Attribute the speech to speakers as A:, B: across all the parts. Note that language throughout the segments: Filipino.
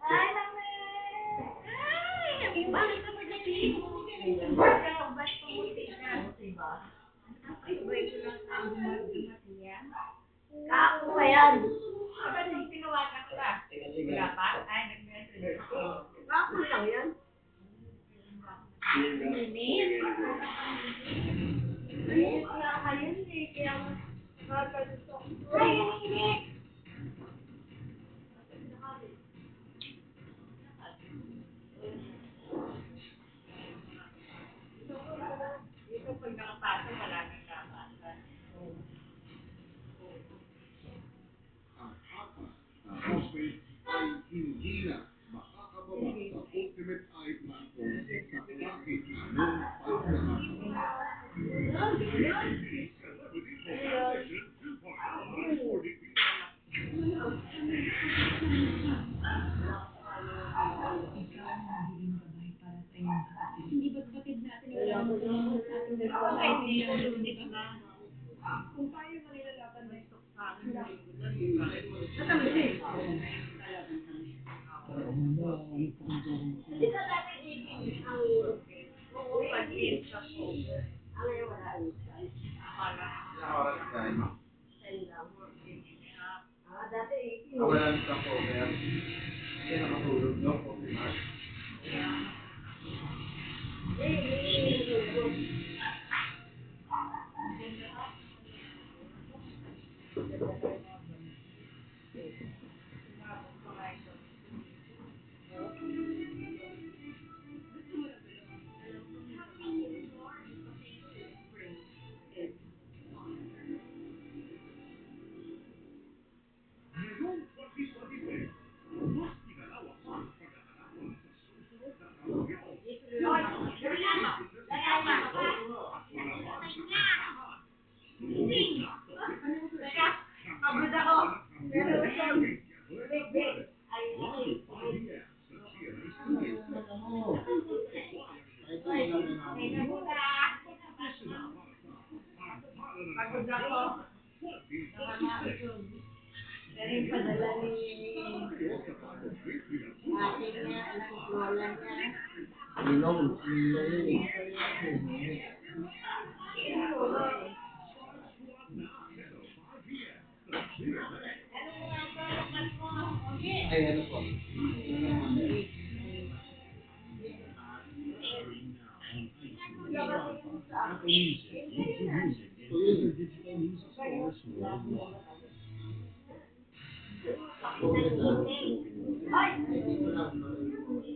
A: Ay, mami! Ay, kami bakit ka magiging mo? Ba't pumuti ka? Ay, sabay ko lang ang dumati yan. Kako pa yan. Aba, tinawagan ko ba? Wala pa? Ay, nag-message ako. Kako lang yan. Minit? Minit nga kayo eh. Kaya makakalito. Ay, minit! Dito pag nakapasok, wala nang kapasa.
B: Ang husband ay hindi na makakababa sa ultimate eye platform sa rakit ng pagkakataon. Celebrity Competition 2.0 40
C: Hindi ba't batid natin wala mo tumulong sa ating dalawa? Hindi naman, di ba?
A: Kung tayo manilalaban na ito sa akin, natamit eh. Hindi ka dati itin ang pag-in sa phone. Ang ngayon wala ang dati itin.
D: Wala sa cover. Kaya nakatulog doon po.
B: Ngayong 2023, mas pinalawak ang pagkakataon sa susunod na taon ito.
A: Pagod ako. Pero pagod ako. Pero yung padala ni ate niya, ng lola niya.
D: Ilong yun eh. Ay, ano po?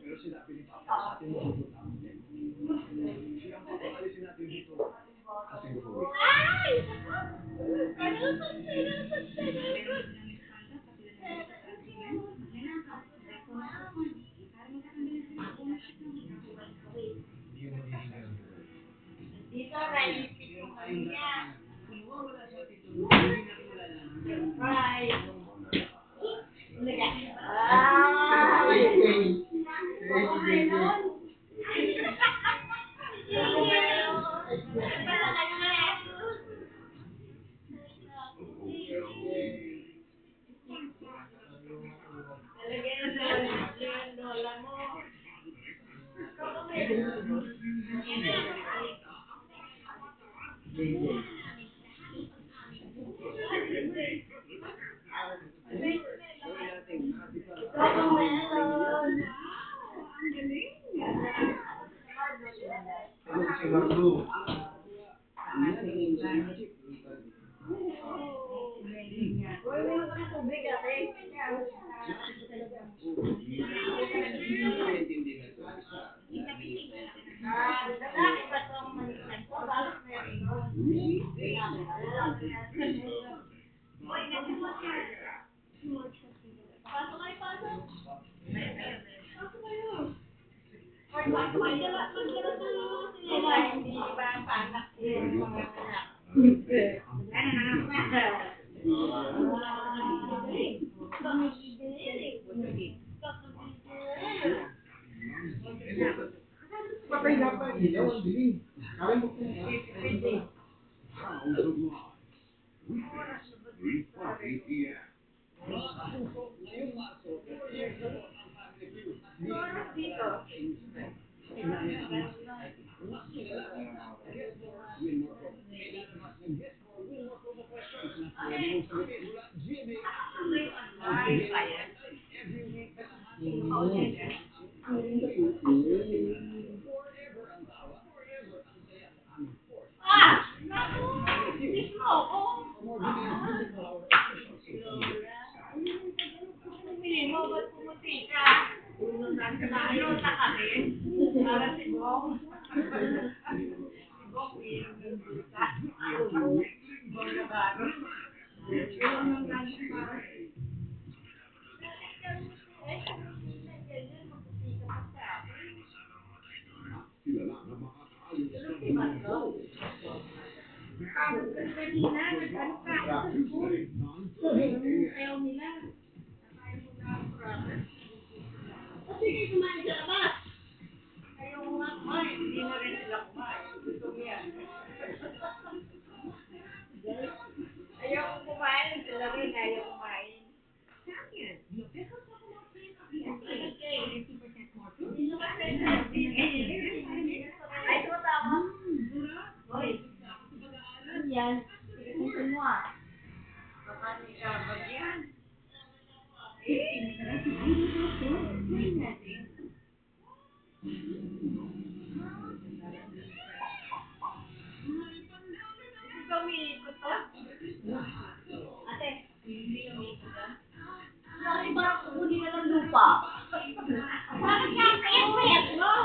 D: Pero sinabi ni Papa sa atin magbubuta mo din. Siya ang papakalisin natin dito sa Singapore.
A: Ay!
D: Hindi yun nagiging ganun.
A: Dito, naisip ko kanina.
D: Wala sa atin doon. Hindi natin malalaman.
A: Right. Ay! Ako ngayon. Ako ngayon. Para kayo ngayon. Talagay yung lola mo. Ako ngayon. Ako meron. Ang galing.
D: Ano si Marlo?
A: Uy, meron ka ng tubig, ate. Lalaki ba itong manisan ko? Bakit meron doon? Uy, nag-remote ka. Pasok kayo, pasok. Pasok kayo. Uy, pasok kayo. Magdala sa sinila. Hindi ba panak yung mga anak? Ano na
D: Patay na pa. Ilaw ang dilim. Kaya mo kung
B: Sounds of Life. Weekdays, 3:40 p.m.
D: ngayong Marso, ang family
A: Ah! Naku! Kiss mo ako! Bumili mo, ba't pumuti ka? Nalota ka rin? Para si Bong. Si Bong, iinom ng buta. Bong Navarro. Iinom ng galing para.
B: Sila lang ang makakaayos ng
A: Kanina, nag-ano ka ako sa school. Ayaw nila. Kasi kayo kumain sa labas. Ayaw nga kumain. Hindi na rin sila kumain. Gusto mo yan. Ayaw kumain. Sila rin ayaw kumain. Ay, tumatama. Hoy. Yan. Ikutin mo ah. Baka may gabag yan. Hindi ba umiikot to? Ate, hindi ka umiikot yan? Kasi parang kukunin na ng lupa. Bakit nga payat-payat mo?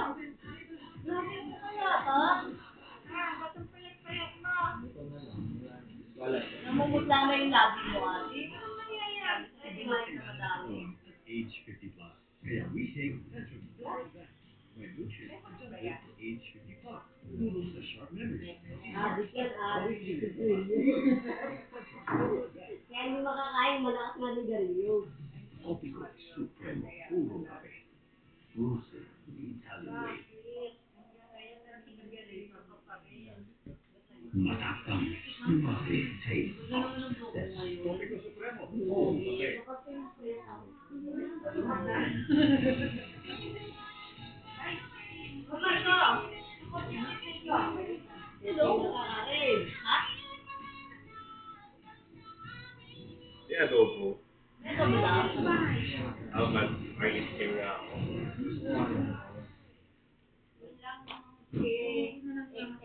A: Labi mo kaya ba? Ba't ang payat-payat mo? Namumutla na yung labi mo, ate. Ano mangyayari? Hindi nga yung madami.
D: Age 50 plus. Kaya we take Petra back. When nutrients age 50 plus. Noodles a sharp memory.
A: Adik yan, adik. Kaya hindi makakain, malakas manigarilyo.
D: Optical Supremo Puro Latte. Bruce, the Italian way. Matatamis, umami, taste.
B: Topiko Supremo. Oo, okay.
A: Hello? Ha?
E: Di adobo.
A: Ito ba lang?
E: Mag-itim nga ako.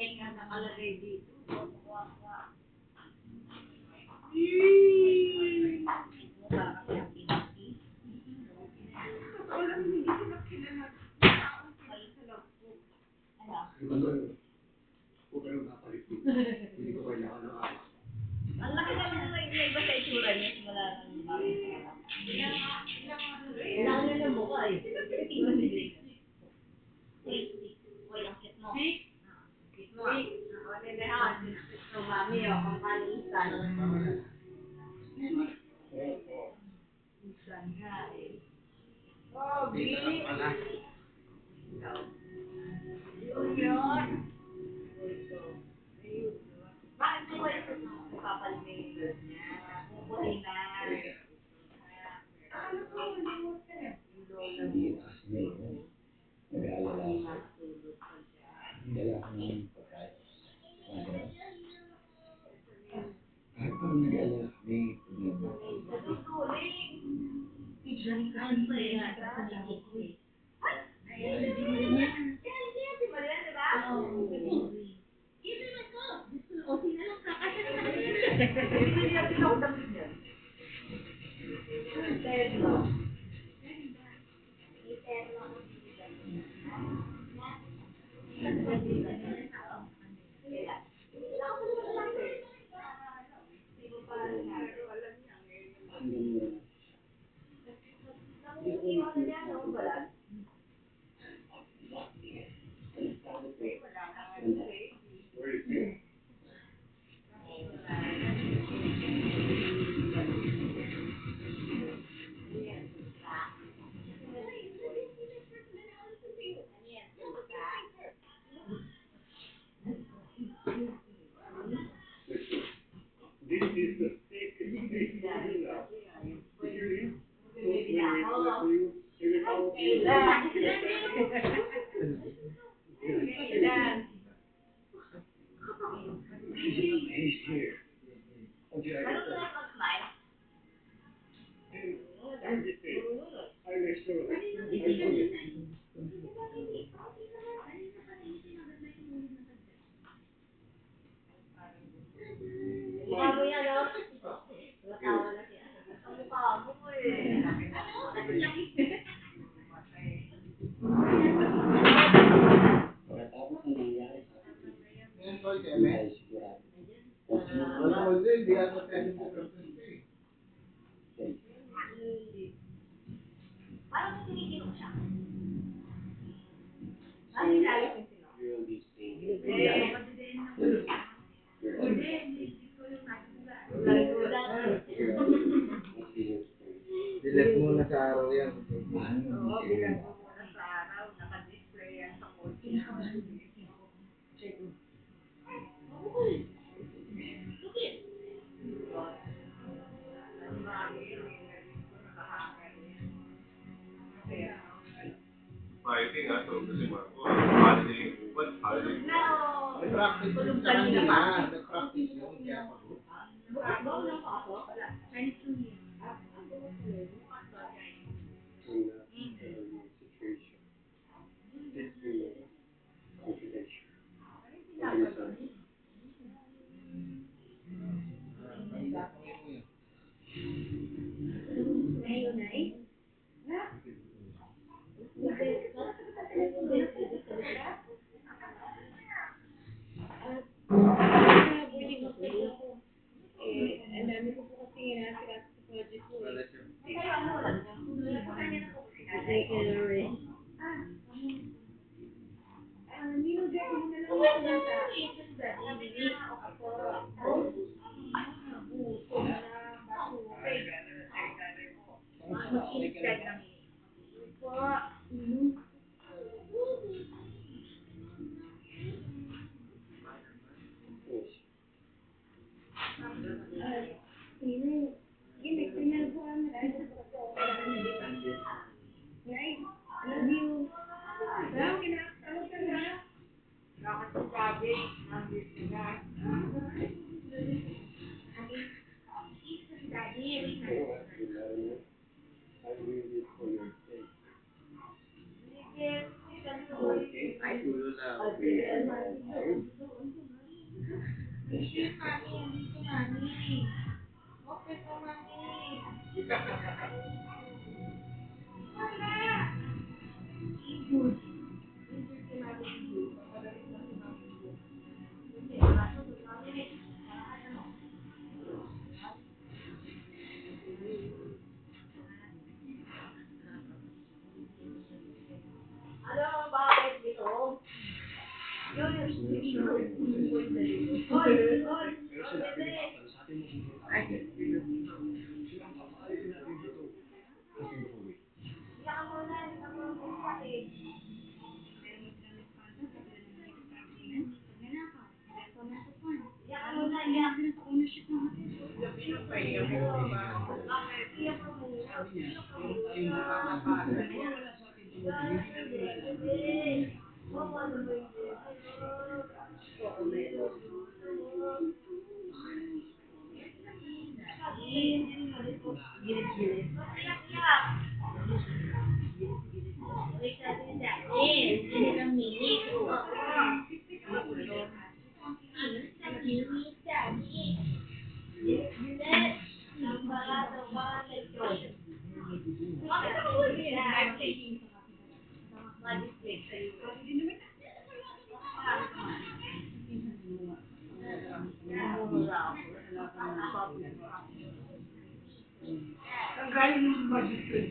A: Egg na nakalagay dito.
B: Huwag kayong napalit dito. Hindi ko kailangan ng alas.
A: Ang laki naman ng iba sa itsura niya. Simula ng bagay sa harap. Kailangan niya ng buka eh. Uy, ang cute mo. Cute mo. So, mami, ang panisan. Isan nga eh. Oh, Glee. Yun. Bakit mo ito papalimay niya? Pupunin na. Ano po, limot ka rin.
D: Hindi taas niya yun. Nag-aalala ako. Dala ko ng pagkain. Kahit parang nag-aalala, may problema.
A: Ano ba yan?
B: This is the thickest steak in the world. Here it is. So, when you,
A: tumitinong siya. Ano yung lalaki yung tinong?
B: You'll be staying.
F: Delete muna sa araw yan.
A: Oo, bilang mo muna sa araw, naka-display yan sa kotse. Lukit!
E: Fighting nga to kasi Marco. Holiday. What? Holiday?
F: Nag-practice yun sa kanina. Nag-practice yun. Kaya pagod.
C: Chinese New Year.
B: In that situation. This is confidential.
C: Ang dami ko po kasi ginagawa sa project ko. Nino, Jerry, mo na lang yung nasa.
B: Yes.
C: Nino, sige, next time na lang po kami. Right? Love you. Wow, kinakatawag ka na.
A: Bakit si Daddy? Nandito na. Isa si Daddy.
B: You don't have to let him in. I will it for your sake. Okay. I will wait for my time.
A: Hindi, Mami. Andito, Mami. Okay po, Mami. Wala. Good. Hindi si Mami good. Pagkagalit na si Mami good. Hindi, kaso si Mami. Ano? Ano, bakit dito? Yun,
D: Pero sinabi ni Papa, sa atin mo pumunta. Silang papaalisin natin dito. Kasi before we.
A: Iyak ka muna, hindi ka muna magpapakit. Iyak ka muna, iyak. Iyak ka muna. Iyak ka Gilid-gilid. Iyak-iyak. Wait natin yung Daddy. Hindi kami. Daddy. Gilid-gilid. Dawa, like bakit ako huli na? Ma-display sa'yo. Ang galing ng ma-display.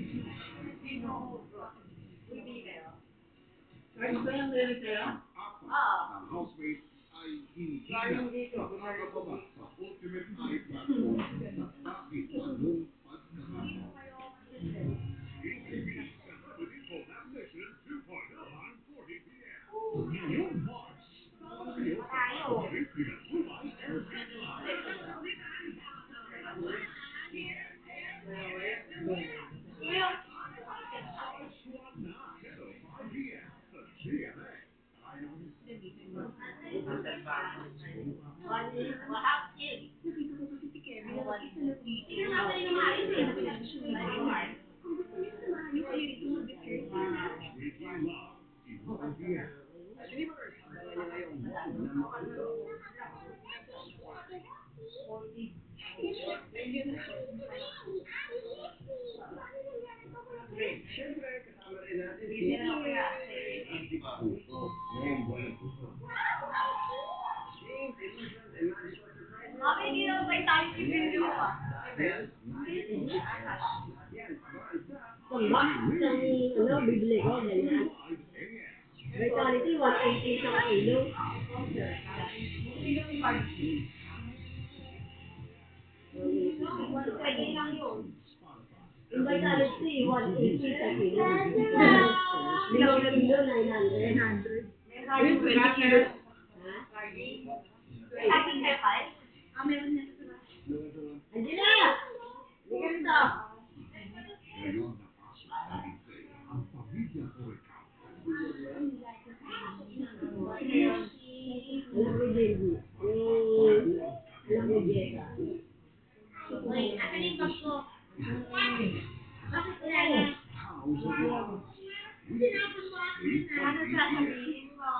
A: Sino? Bibili kayo? Kahit ba lang meron kayo?
B: Ang housemates ay hindi na makakababa sa ultimate eye platform sa kahit anong pagkakataon. ATV Celebrity Collaboration 2.0 on 40 p.m. Ngayong March, Mario Pascual, pinatulay Eric Swap na 10:05 p.m. sa GMA.
C: Nakita ko kasi si Kevin na isa na dito.
A: Sige nga pa rin na maayos eh.
C: Kung gusto niyo sa maayos, kayo rito mag-dessert.
B: Ricky Love, 4 p.m.
D: Believers, abangan niyo ngayong buwan na makulo. Siyempre, kasama rin natin si
B: Puso, ngayong buwan ng puso.
D: James, Illusions, and Magical Surprises.
A: Mami, hindi naman ba tayo si Video ah?
D: Yan, abangan sa
B: Release
G: bibili ko, ganyan. Vitality, 180 isang kilo.
A: Pwede lang yun.
G: Yung Vitality, 180 sa kilo. Limang kilo, 900.
A: Ayun, 20 kilos. Saging kayo, Kai?
C: Meron na sa
G: Angela! Hindi ka rito.
B: Ngayon napasok na hindi ang pamilya Orical.
G: Alam ko, Jenny. Alam ko, Jessa.
A: Uy, asan yung bag ko? Bakit kaya? Ano sasabihin mo?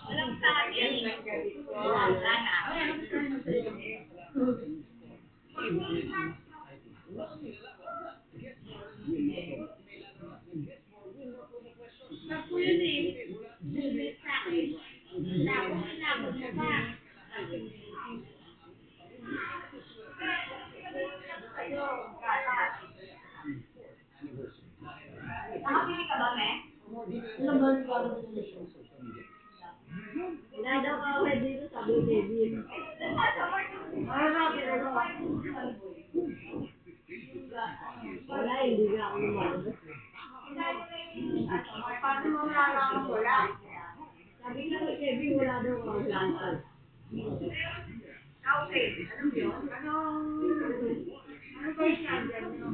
A: Walang sabi. Wala na. Ako yun eh. Bumit sa akin. Tapos sinabot mo pa. Nakabili ka ba, Me?
G: Wala daw ka away dito, sabi ni David. Wala, hindi nga ako lumalabas.
A: Paano mo nalaman wala?
G: Sabi nga kay Kevin, wala daw ka away dito.
A: Okay, alam mo yun? Ano ba yung nandyan nyo?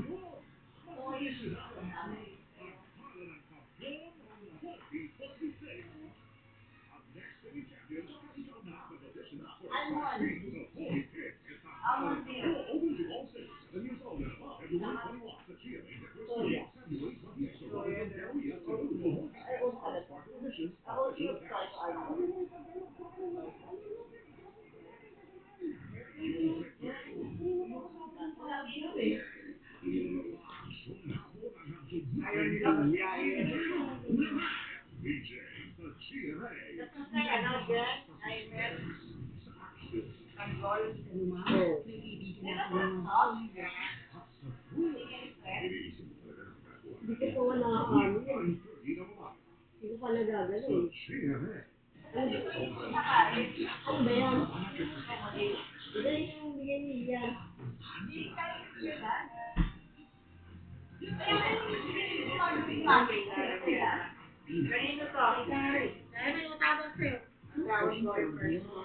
G: Hindi ko pa wala ano yun. Hindi ko pala gagawin. Ano ba yan? Hindi yung bigay niya.
A: Kanino to? Kay may utawag sa'yo. Tawag boyfriend mo.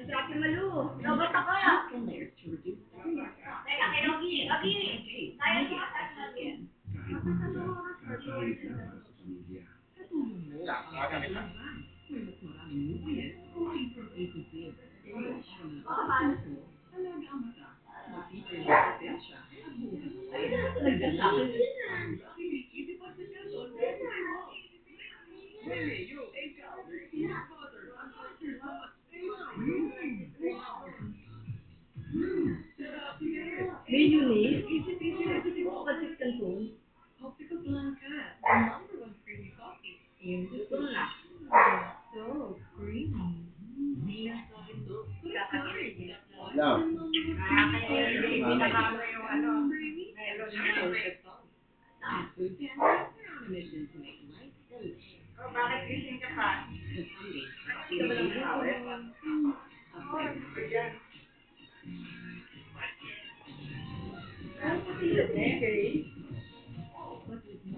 A: Ang sa akin malu. Robot ako. Teka, kay Ogi. Ogi! Kaya mo ka sa akin.
G: Mayonnaise? Patis Canton? Gusto mo na?
C: So creamy.
F: Love.
A: Kaya hindi pinakano yung ano. Melon na Oh, bakit gising ka pa? Hindi ka ba lang nakawin? Oo, yan.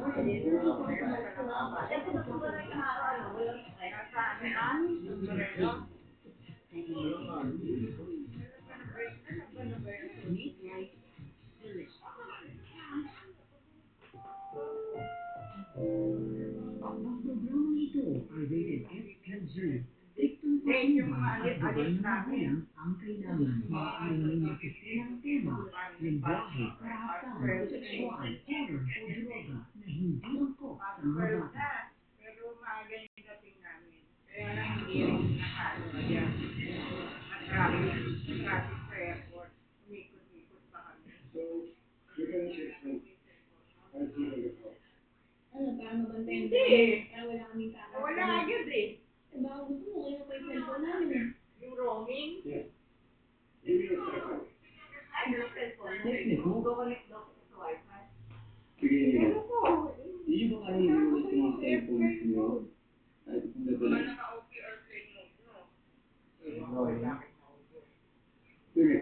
A: Okay.
H: Ang programang ito ay rated SPG. Striktong patnubay at gabay ng magulang ang kailangan. Maaaring may masiselang tema, lingwahe, karahasan, sexual, horror o droga na hindi angkop sa mga bata.
A: Pero maaga yung dating namin. Kaya lang hindi rin nakalo. Kaya traffic sa airport. Umikot-ikot pa kami.
C: Ano, para mabantayan
A: Hindi.
C: Para wala kaming camera.
A: Wala agad eh.
C: Baka gusto mo, kaya pa yung cellphone namin eh.
A: Yung roaming.
B: Yes. Give me a second.
D: Sige, hindi ba kaya iulit ko mga cellphones niyo? Kahit kung nagala. Sige.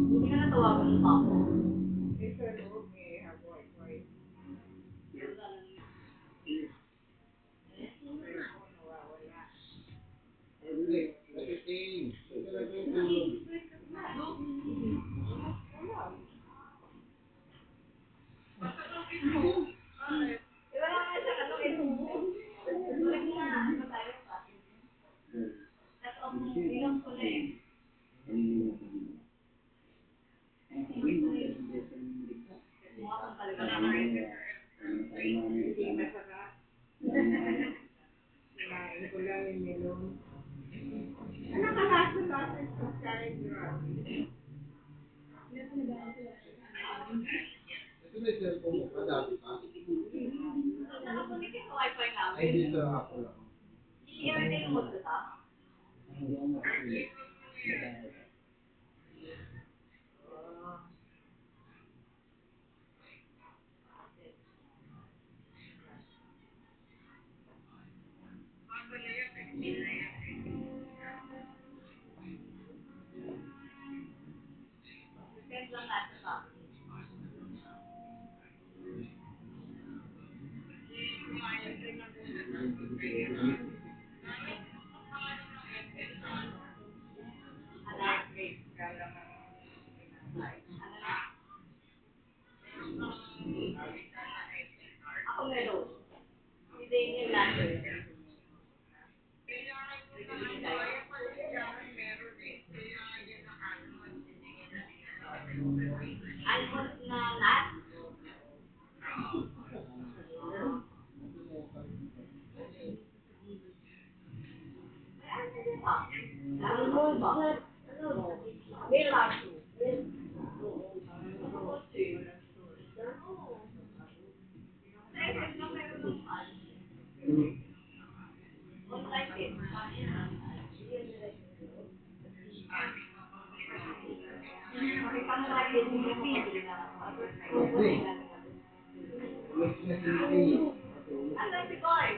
G: Hindi ka natawagan ng papa.
F: Nakiting. Ito na yung tulog.
G: Wala nga siya, ano, balik na, ano tayo, ilang ko na eh. Mukhang talaga na. Hindi masarap. Kinain ko lang yung melon. Ano ka lasa-lasa ito? Kaya grabe.
F: Ito may cellphone mo pa dati pa.
G: Nakakunik yung wifi namin.
F: Ay, dito ako lang.
G: Hindi kami tinumot ko ta. Send lang natin sa akin. Ako meron. Si Daniel lalo. Almond na nut. Almond ba? May laso. Asan si Boy?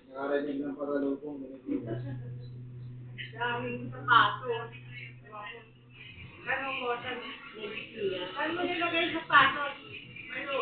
F: Nakarinig ng pasalubong.
G: Daming sapatos. Anong mo sa Negia? Saan mo nilagay sa sapatos? Ano?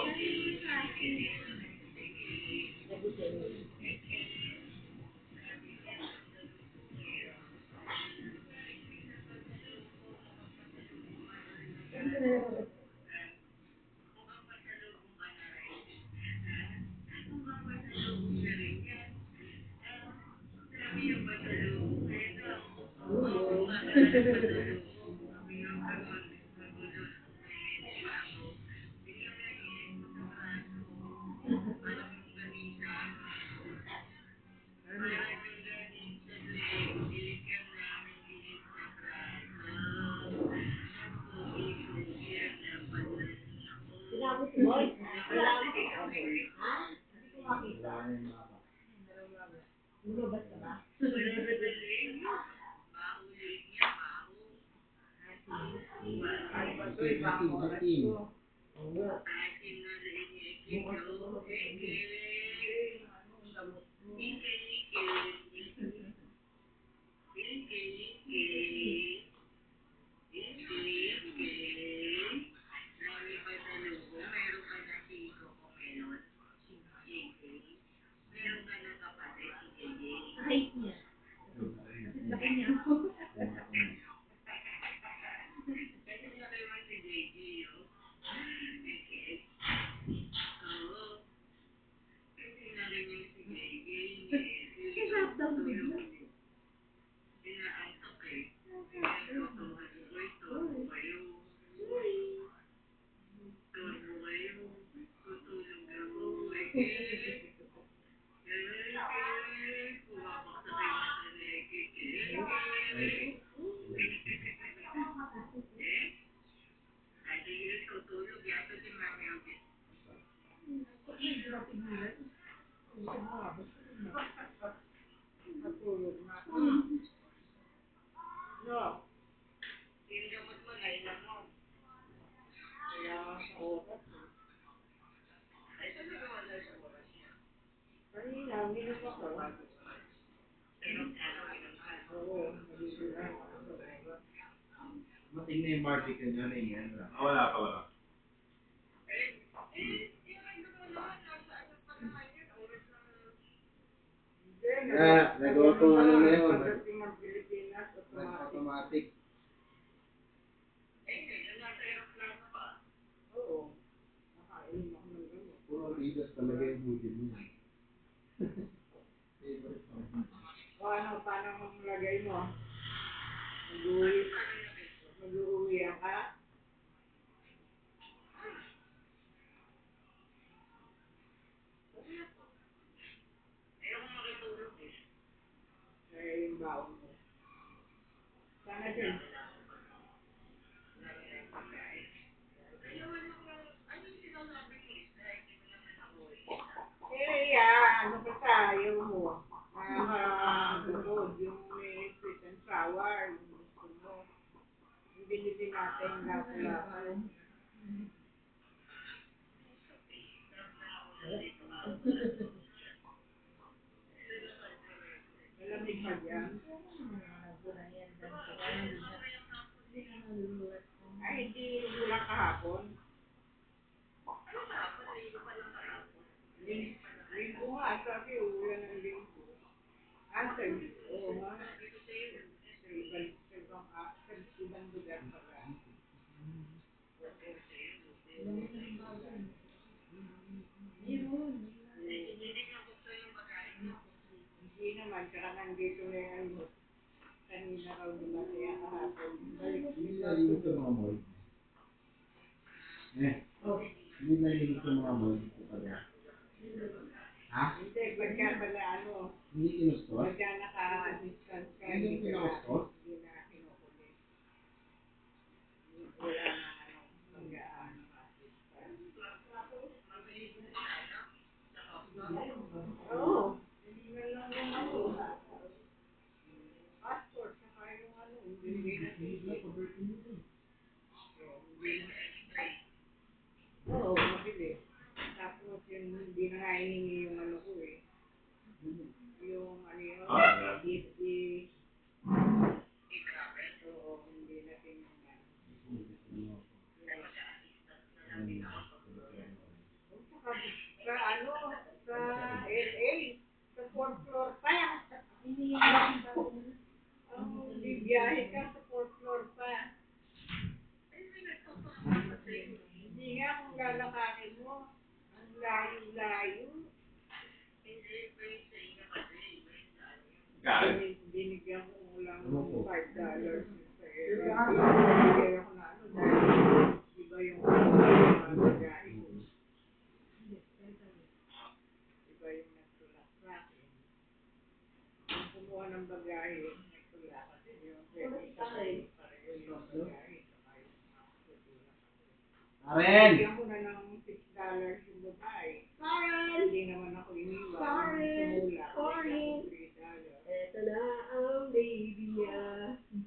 G: Sinabi si Boy? Wala mo. Ha? Hindi ko makita. Lumabas ka ba? Matulog na. No. Yung gamot mo, nailan mo. Kaya sa oras. Ay, saan na naman sa oras niya? Kanina, minum ako. Pero ano, minum ka? Oo, nabibigyan ako sa oras.
F: Mating na yung Marty ka na rin yan.
E: Wala pa, wala.
G: Yung ano mo na, nasa ano pa naman yun, oras ng...
F: Nagawa ko ano na yun.
G: Pagdating ng Pilipinas, automatic.
F: Automatic.
G: Nasa aeroplano pa. Oo. Nakainom ako ng gamot.
F: Puro Adidas talaga yung budget mo. Favorite mo.
G: O ano, paano mong lagay mo? Mag-uwihan ka? Ayoko makitulog eh. Kaya yung baon mo. Sana din. Ano pa tayo mo? Nakakabukod yung may sweet and sour. Yung gusto mo. Yung binili natin lapu-lapu. Malamig pa dyan. Ay, hindi ulang kahapon. Ano kahapon? Linggo pa lang kahapon. Linggo nga, sabi, ulan ng linggo. Sabi, oo nga. Sa ibang lugar pala. Hindi nga buksan yung bagay mo. Hindi naman, tsaka nandito na yung ano. Kanina raw dumating ang kahapon. Balik
F: Hindi nalinis yung mga mold. Hindi nalinis yung mga mold dito pala. Ha?
G: Hindi, pagka pala ano.
F: Hindi kinustos?
G: Pagka naka-distance ka.
F: Hindi yung kinustos?
G: Hindi na kinukulit. Wala na ano. Pagka naka-distance. Oo. Hindi na lang yung ano. Passport, saka yung ano. Hindi na ticket. Oo, mabili. Tapos yung hindi na nga hiningi yung ano ko eh. Yung ano yun. Oo, hindi na tiningan. Sa ano, sa LA, sa 4th floor pa. Bibiyahe ka sa 4th floor pa. Hindi nga kung lalakarin mo. Ang layo-layo. Binigyan ko lang $5 sa LA. Binigyan ko na ano dahil iba yung bagay ko. Iba yung nagtulak sa akin. Kung kumuha ng bagahe, nagtulak. Yung pwede sa pareho yung bagahe.
F: Karen!
G: Bigyan ko na ng $6 yung babae. Hindi naman ako iniwan. Tumulak. $3.
A: Eto na ang baby niya.
G: $9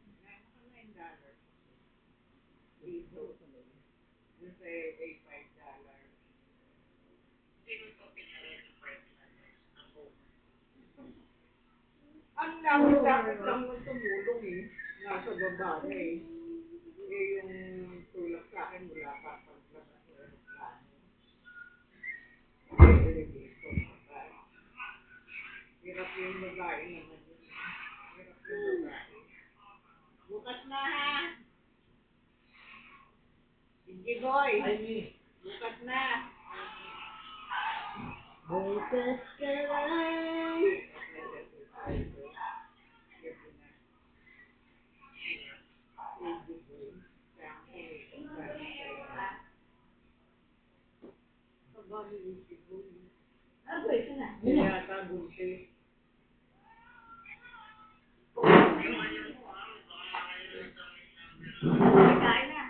G: dito. Yung sa LA, $5. Ang lapit-lapit lang ng tumulong eh. Nasa baba na eh. Eh yung tulak sa akin mula pa paglabas ng aeroplano. Elevator pa. Hirap yung babae naman yun. Hirap yung babae. Bukas na ha! Sige boy! Bukas na!
A: Bukas ka lang.
G: Kaya tabuntis.
A: Kain na.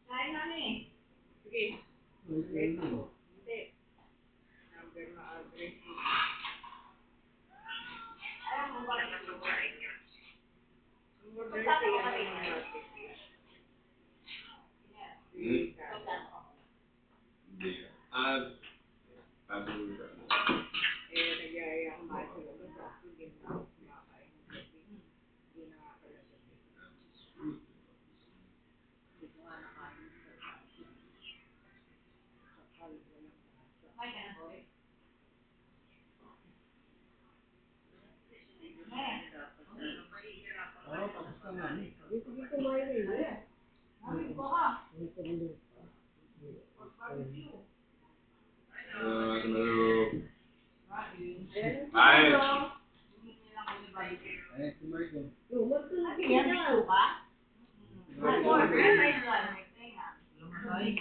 A: Kain na ni.
G: Sige. Hindi.
E: Passenger car.
G: Nagyayaya ang bahay sa labas. Tapos hindi na ako kumakain ng gabi. Hindi nakakalabas. Hindi ko nga nakain sa kalbo lang.
F: Oo, tapos na nga.
G: Dito kumain eh.
E: Ay!
F: Eh, si Michael.
G: Lumot ko na
A: Yan,
G: siya.
A: ka?
F: Michael.
A: Ay,